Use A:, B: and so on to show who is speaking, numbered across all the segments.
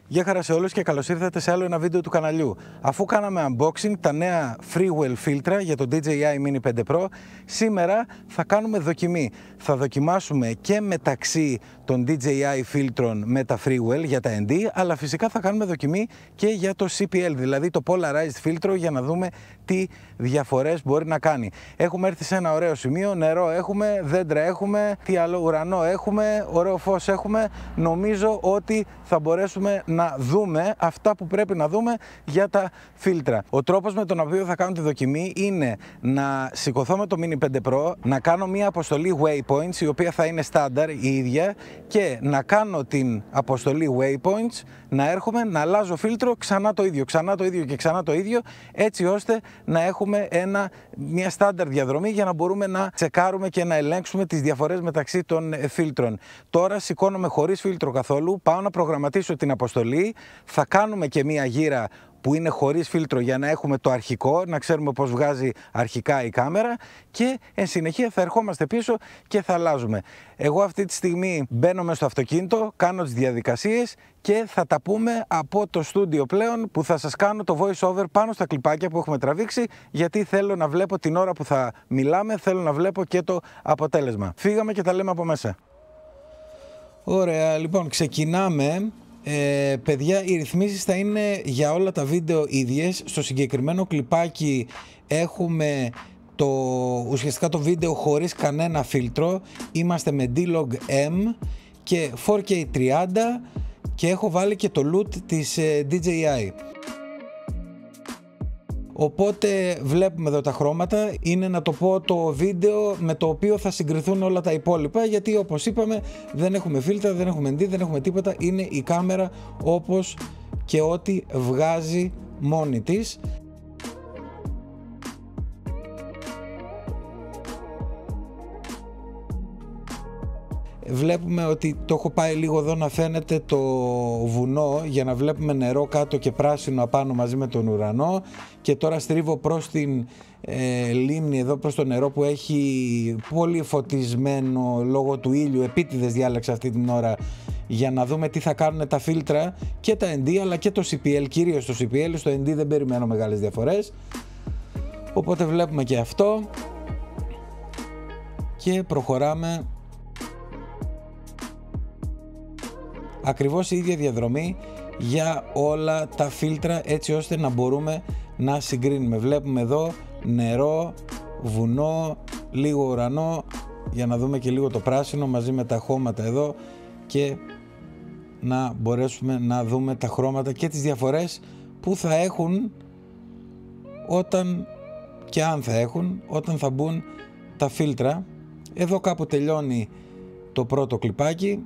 A: Γεια χαρά σε όλους και καλώς ήρθατε σε άλλο ένα βίντεο του καναλιού. Αφού κάναμε unboxing τα νέα Freewell φίλτρα για το DJI Mini 5 Pro, σήμερα θα κάνουμε δοκιμή. Θα δοκιμάσουμε και μεταξύ των DJI φίλτρων με τα Freewell για τα ND, αλλά φυσικά θα κάνουμε δοκιμή και για το CPL, δηλαδή το Polarized φίλτρο, για να δούμε τι διαφορές μπορεί να κάνει. Έχουμε έρθει σε ένα ωραίο σημείο, νερό έχουμε, δέντρα έχουμε, τι άλλο, ουρανό έχουμε, ωραίο φως έχουμε. Νομίζω ότι θα μπορέσουμε να δούμε αυτά που πρέπει να δούμε για τα φίλτρα. Ο τρόπος με τον οποίο θα κάνω τη δοκιμή είναι να σηκωθώ με το Mini 5 Pro, να κάνω μια αποστολή waypoints, η οποία θα είναι στάνταρ η ίδια, και να κάνω την αποστολή waypoints, να έρχομαι, να αλλάζω φίλτρο, ξανά το ίδιο, ξανά το ίδιο και ξανά το ίδιο, έτσι ώστε να έχουμε μια στάνταρ διαδρομή για να μπορούμε να τσεκάρουμε και να ελέγξουμε τις διαφορές μεταξύ των φίλτρων. Τώρα σηκώνομαι χωρίς φίλτρο καθόλου, πάω να προγραμματίσω την αποστολή, θα κάνουμε και μια γύρα που είναι χωρίς φίλτρο για να έχουμε το αρχικό, να ξέρουμε πώς βγάζει αρχικά η κάμερα, και εν συνεχεία θα ερχόμαστε πίσω και θα αλλάζουμε. Εγώ αυτή τη στιγμή μπαίνω μέσα στο αυτοκίνητο, κάνω τις διαδικασίες και θα τα πούμε από το στούντιο πλέον, που θα σας κάνω το voice over πάνω στα κλιπάκια που έχουμε τραβήξει, γιατί θέλω να βλέπω την ώρα που θα μιλάμε, θέλω να βλέπω και το αποτέλεσμα. Φύγαμε και τα λέμε από μέσα. Ωραία, λοιπόν, ξεκινάμε. Παιδιά, οι ρυθμίσεις θα είναι για όλα τα βίντεο ίδιες. Στο συγκεκριμένο κλιπάκι έχουμε ουσιαστικά το βίντεο χωρίς κανένα φίλτρο. Είμαστε με D-Log M και 4K 30 και έχω βάλει και το LUT της DJI. Οπότε βλέπουμε εδώ τα χρώματα, είναι, να το πω, το βίντεο με το οποίο θα συγκριθούν όλα τα υπόλοιπα, γιατί όπως είπαμε δεν έχουμε φίλτρα, δεν έχουμε ND, δεν έχουμε τίποτα, είναι η κάμερα όπως και ό,τι βγάζει μόνη της. Βλέπουμε ότι το έχω πάει λίγο εδώ να φαίνεται το βουνό, για να βλέπουμε νερό κάτω και πράσινο απάνω μαζί με τον ουρανό, και τώρα στρίβω προς την λίμνη εδώ, προς το νερό που έχει πολύ φωτισμένο λόγω του ήλιου. Επίτηδες διάλεξα αυτή την ώρα για να δούμε τι θα κάνουν τα φίλτρα και τα ND, αλλά και το CPL, κυρίως το CPL. Στο ND δεν περιμένω μεγάλες διαφορές, οπότε βλέπουμε και αυτό και προχωράμε. Ακριβώς η ίδια διαδρομή για όλα τα φίλτρα, έτσι ώστε να μπορούμε να συγκρίνουμε. Βλέπουμε εδώ νερό, βουνό, λίγο ουρανό, για να δούμε και λίγο το πράσινο μαζί με τα χώματα εδώ, και να μπορέσουμε να δούμε τα χρώματα και τις διαφορές που θα έχουν, όταν και αν θα έχουν, όταν θα μπουν τα φίλτρα. Εδώ κάπου τελειώνει το πρώτο κλιπάκι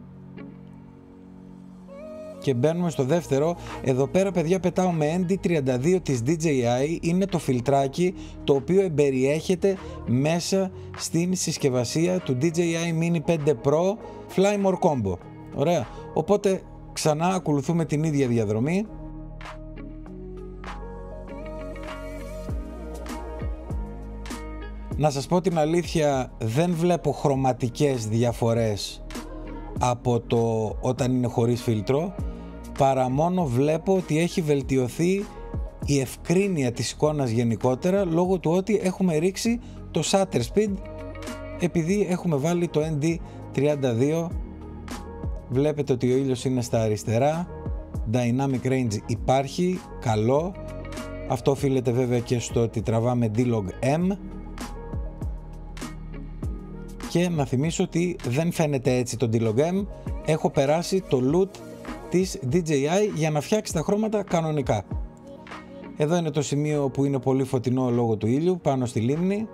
A: και μπαίνουμε στο δεύτερο. Εδώ πέρα, παιδιά, πετάω με ND32 της DJI. Είναι το φιλτράκι το οποίο εμπεριέχεται μέσα στην συσκευασία του DJI Mini 5 Pro Fly More Combo. Ωραία, οπότε ξανά ακολουθούμε την ίδια διαδρομή. Να σας πω την αλήθεια, δεν βλέπω χρωματικές διαφορές από το όταν είναι χωρίς φίλτρο, παρά μόνο βλέπω ότι έχει βελτιωθεί η ευκρίνεια της εικόνας γενικότερα, λόγω του ότι έχουμε ρίξει το shutter speed, επειδή έχουμε βάλει το ND32. Βλέπετε ότι ο ήλιος είναι στα αριστερά, dynamic range υπάρχει, καλό. Αυτό οφείλεται βέβαια και στο ότι τραβάμε D-Log M. Και να θυμίσω ότι δεν φαίνεται έτσι το D-Log M, έχω περάσει το LUT της DJI για να φτιάξει τα χρώματα κανονικά. Εδώ είναι το σημείο που είναι πολύ φωτεινό λόγω του ήλιου, πάνω στη λίμνη.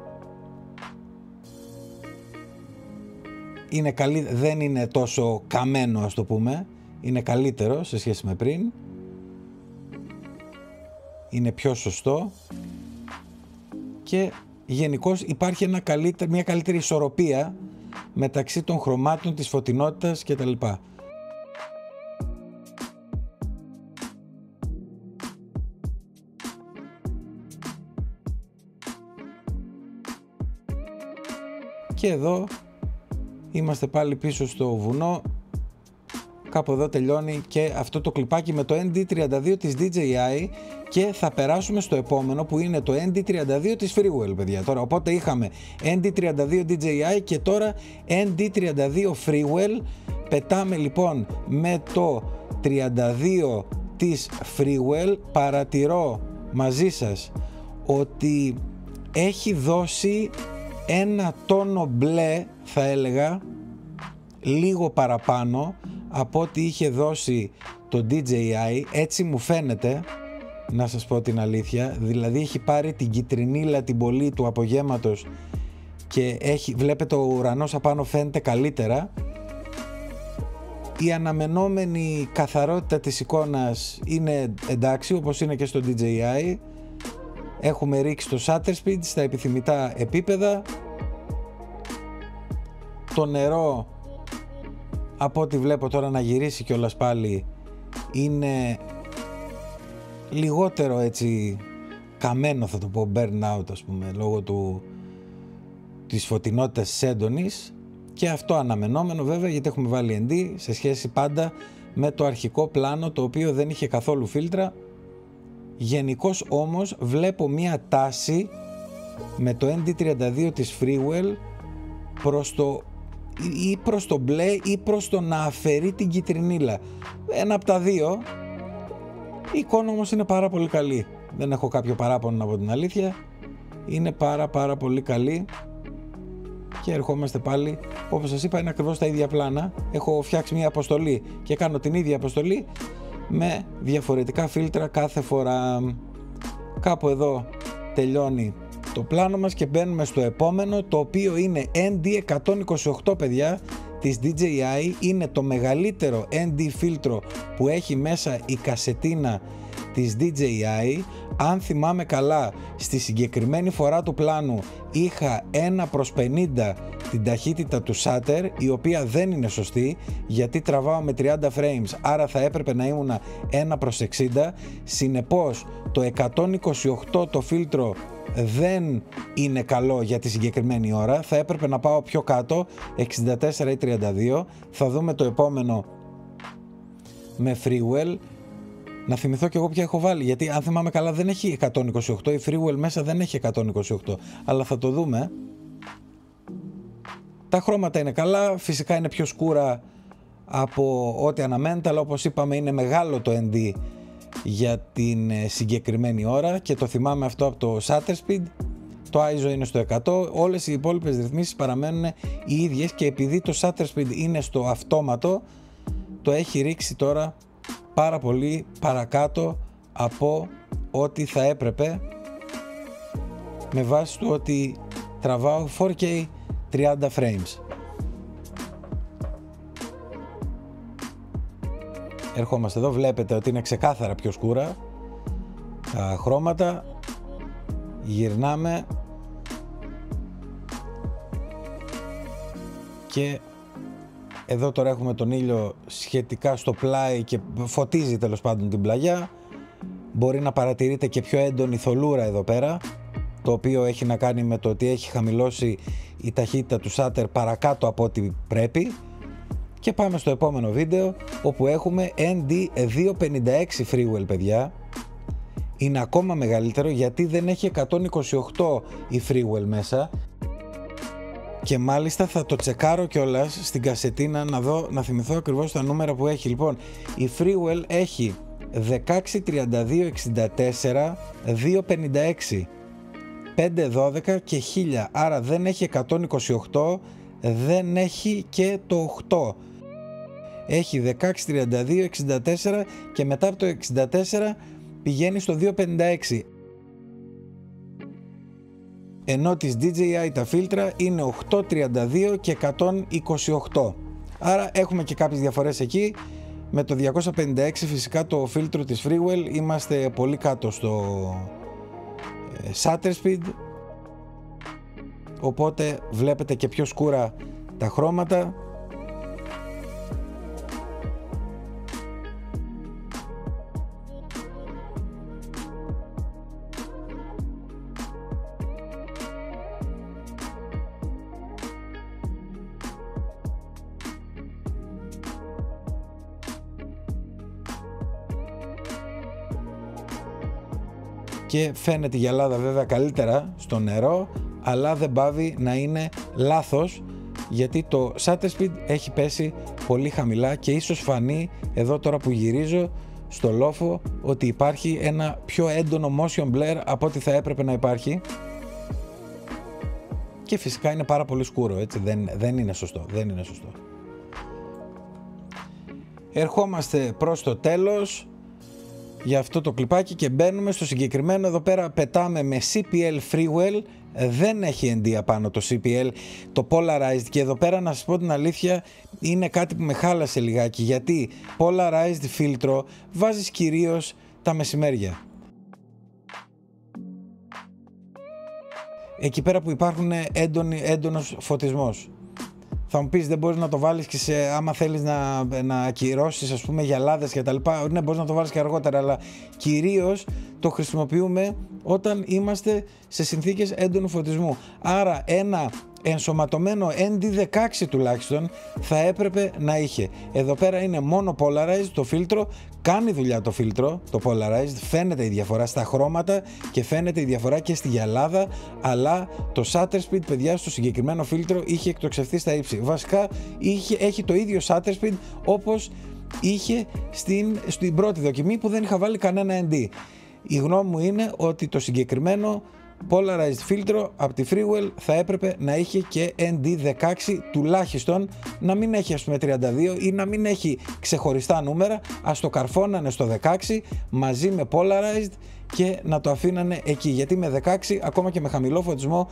A: Είναι δεν είναι τόσο καμένο, ας το πούμε, είναι καλύτερο σε σχέση με πριν. Είναι πιο σωστό και γενικώς υπάρχει μια καλύτερη ισορροπία μεταξύ των χρωμάτων, της φωτεινότητας κτλ. Και εδώ είμαστε πάλι πίσω στο βουνό, κάπου εδώ τελειώνει και αυτό το κλιπάκι με το ND32 της DJI και θα περάσουμε στο επόμενο που είναι το ND32 της Freewell, παιδιά. Τώρα, οπότε είχαμε ND32 DJI και τώρα ND32 Freewell. Πετάμε λοιπόν με το 32 της Freewell. Παρατηρώ μαζί σας ότι έχει δώσει ένα τόνο μπλε, θα έλεγα, λίγο παραπάνω από ό,τι είχε δώσει το DJI, έτσι μου φαίνεται, να σας πω την αλήθεια. Δηλαδή έχει πάρει την κιτρινίλα την πολύ του απογέματος και βλέπετε ο ουρανός απάνω φαίνεται καλύτερα. Η αναμενόμενη καθαρότητα της εικόνας είναι εντάξει, όπως είναι και στο DJI. Έχουμε ρίξει το shutter speed στα επιθυμητά επίπεδα. Το νερό, από ό,τι βλέπω τώρα να γυρίσει κιόλας πάλι, είναι λιγότερο έτσι καμένο, θα το πω, burn out, ας πούμε, λόγω της φωτεινότητας της έντονης. Και αυτό αναμενόμενο βέβαια, γιατί έχουμε βάλει ND σε σχέση πάντα με το αρχικό πλάνο, το οποίο δεν είχε καθόλου φίλτρα. Γενικώς όμως βλέπω μία τάση με το ND32 της Freewell προς το μπλε ή προς το να αφαιρεί την κιτρινίλα. Ένα από τα δύο. Η εικόνα όμως είναι πάρα πολύ καλή. Δεν έχω κάποιο παράπονο, από την αλήθεια. Είναι πάρα πολύ καλή. Και ερχόμαστε πάλι, όπως σας είπα, είναι ακριβώς τα ίδια πλάνα. Έχω φτιάξει μια αποστολή και κάνω την ίδια αποστολή με διαφορετικά φίλτρα κάθε φορά. Κάπου εδώ τελειώνει το πλάνο μας και μπαίνουμε στο επόμενο, το οποίο είναι ND128, παιδιά, της DJI. Είναι το μεγαλύτερο ND φίλτρο που έχει μέσα η κασετίνα της DJI. Αν θυμάμαι καλά, στη συγκεκριμένη φορά του πλάνου είχα 1/50 την ταχύτητα του shutter, η οποία δεν είναι σωστή, γιατί τραβάω με 30 frames, άρα θα έπρεπε να ήμουν 1/60. Συνεπώς το 128 το φίλτρο δεν είναι καλό για τη συγκεκριμένη ώρα, θα έπρεπε να πάω πιο κάτω, 64 ή 32. Θα δούμε το επόμενο με Freewell. Να θυμηθώ και εγώ ποια έχω βάλει, γιατί αν θυμάμαι καλά δεν έχει 128, η Freewell μέσα δεν έχει 128, αλλά θα το δούμε. Τα χρώματα είναι καλά, φυσικά είναι πιο σκούρα από ό,τι αναμένεται, αλλά όπως είπαμε είναι μεγάλο το ND για την συγκεκριμένη ώρα και το θυμάμαι αυτό από το shutter speed. Το ISO είναι στο 100, όλες οι υπόλοιπες ρυθμίσεις παραμένουν οι ίδιες και επειδή το shutter speed είναι στο αυτόματο, το έχει ρίξει τώρα πάρα πολύ παρακάτω από ό,τι θα έπρεπε, με βάση του ότι τραβάω 4K 30 frames. Ερχόμαστε εδώ, βλέπετε ότι είναι ξεκάθαρα πιο σκούρα τα χρώματα. Γυρνάμε και εδώ τώρα έχουμε τον ήλιο σχετικά στο πλάι και φωτίζει τέλος πάντων την πλαγιά. Μπορεί να παρατηρείτε και πιο έντονη θολούρα εδώ πέρα, το οποίο έχει να κάνει με το ότι έχει χαμηλώσει η ταχύτητα του shutter παρακάτω από ό,τι πρέπει. Και πάμε στο επόμενο βίντεο, όπου έχουμε ND256 Freewell, παιδιά. Είναι ακόμα μεγαλύτερο γιατί δεν έχει 128 η Freewell μέσα. Και μάλιστα θα το τσεκάρω κιόλας στην κασετίνα να δω, να θυμηθώ ακριβώς τα νούμερα που έχει. Λοιπόν, η Freewell έχει 16, 32, 64, 256, 512 και 1000. Άρα δεν έχει 128, δεν έχει και το 8. Έχει 16, 32, 64 και μετά από το 64 πηγαίνει στο 256. Ενώ της DJI τα φίλτρα είναι 8, 32 και 128. Άρα έχουμε και κάποιες διαφορές εκεί. Με το 256 φυσικά το φίλτρο της Freewell είμαστε πολύ κάτω στο shutter speed. Οπότε βλέπετε και πιο σκούρα τα χρώματα. και φαίνεται η γυαλάδα βέβαια καλύτερα στο νερό, αλλά δεν πάβει να είναι λάθος, γιατί το shutter speed έχει πέσει πολύ χαμηλά και ίσως φανεί εδώ τώρα που γυρίζω στο λόφο ότι υπάρχει ένα πιο έντονο motion blur από ό,τι θα έπρεπε να υπάρχει, και φυσικά είναι πάρα πολύ σκούρο, έτσι, δεν είναι σωστό, δεν είναι σωστό. Ερχόμαστε προς το τέλος για αυτό το κλιπάκι και μπαίνουμε στο συγκεκριμένο. Εδώ πέρα πετάμε με CPL Freewell, δεν έχει ND απάνω το CPL, το Polarized, και εδώ πέρα να σας πω την αλήθεια είναι κάτι που με χάλασε λιγάκι, γιατί Polarized φίλτρο βάζεις κυρίως τα μεσημέρια, εκεί πέρα που υπάρχουν έντονος φωτισμός. Θα μου πεις, δεν μπορείς να το βάλεις και άμα θέλεις να ακυρώσεις, ας πούμε, γυαλάδες και τα λοιπά. Ναι, μπορείς να το βάλεις και αργότερα, αλλά κυρίως το χρησιμοποιούμε όταν είμαστε σε συνθήκες έντονου φωτισμού. Άρα ένα ενσωματωμένο ND16 τουλάχιστον θα έπρεπε να είχε. Εδώ πέρα είναι μόνο Polarized το φίλτρο, κάνει δουλειά το φίλτρο, το Polarized, φαίνεται η διαφορά στα χρώματα και φαίνεται η διαφορά και στη γυαλάδα, αλλά το shutter speed, παιδιά, στο συγκεκριμένο φίλτρο είχε εκτοξευθεί στα ύψη. Βασικά έχει το ίδιο shutter speed όπως είχε στην πρώτη δοκιμή που δεν είχα βάλει κανένα ND. Η γνώμη μου είναι ότι το συγκεκριμένο Polarized φίλτρο από τη Freewell θα έπρεπε να είχε και ND16 τουλάχιστον, να μην έχει ας πούμε 32 ή να μην έχει ξεχωριστά νούμερα, ας το καρφώνανε στο 16 μαζί με Polarized και να το αφήνανε εκεί, γιατί με 16 ακόμα και με χαμηλό φωτισμό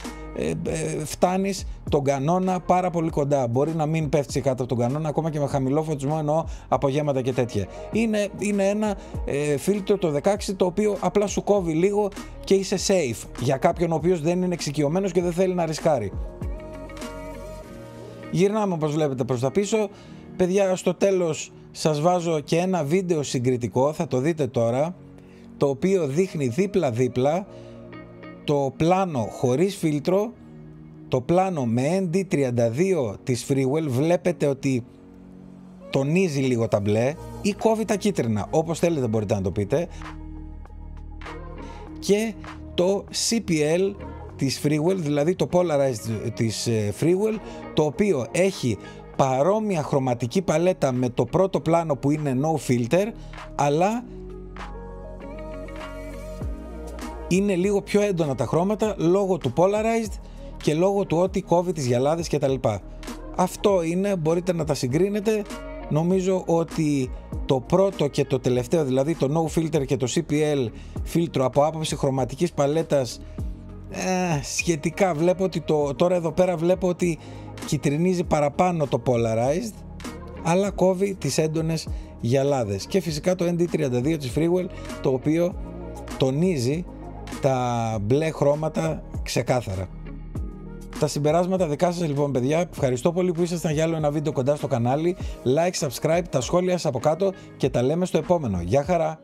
A: φτάνεις τον κανόνα πάρα πολύ κοντά. Μπορεί να μην πέφτει κάτω από τον κανόνα ακόμα και με χαμηλό φωτισμό, εννοώ απογέματα και τέτοια. Είναι ένα φίλτρο το 16 το οποίο απλά σου κόβει λίγο και είσαι safe για κάποιον ο οποίος δεν είναι εξοικειωμένος και δεν θέλει να ρισκάρει. Γυρνάμε όπως βλέπετε προς τα πίσω. Παιδιά, στο τέλος σας βάζω και ένα βίντεο συγκριτικό, θα το δείτε τώρα, το οποίο δείχνει δίπλα-δίπλα το πλάνο χωρίς φίλτρο, το πλάνο με ND32 της Freewell. Βλέπετε ότι τονίζει λίγο τα μπλε ή κόβει τα κίτρινα, όπως θέλετε μπορείτε να το πείτε, και το CPL της Freewell, δηλαδή το Polarized της Freewell, το οποίο έχει παρόμοια χρωματική παλέτα με το πρώτο πλάνο που είναι no filter, αλλά είναι λίγο πιο έντονα τα χρώματα λόγω του Polarized και λόγω του ότι κόβει τις γυαλάδες και τα λοιπά. Αυτό είναι, μπορείτε να τα συγκρίνετε. Νομίζω ότι το πρώτο και το τελευταίο, δηλαδή το no filter και το CPL φίλτρο από άποψη χρωματικής παλέτας, σχετικά βλέπω ότι τώρα εδώ πέρα βλέπω ότι κυτρινίζει παραπάνω το Polarized, αλλά κόβει τις έντονες γυαλάδες. Και φυσικά το ND32 της Freewell, το οποίο τονίζει τα μπλε χρώματα ξεκάθαρα. Τα συμπεράσματα δικά σας λοιπόν, παιδιά. Ευχαριστώ πολύ που ήσασταν για άλλο ένα βίντεο κοντά στο κανάλι. Like, subscribe, τα σχόλια σας από κάτω και τα λέμε στο επόμενο. Γεια χαρά!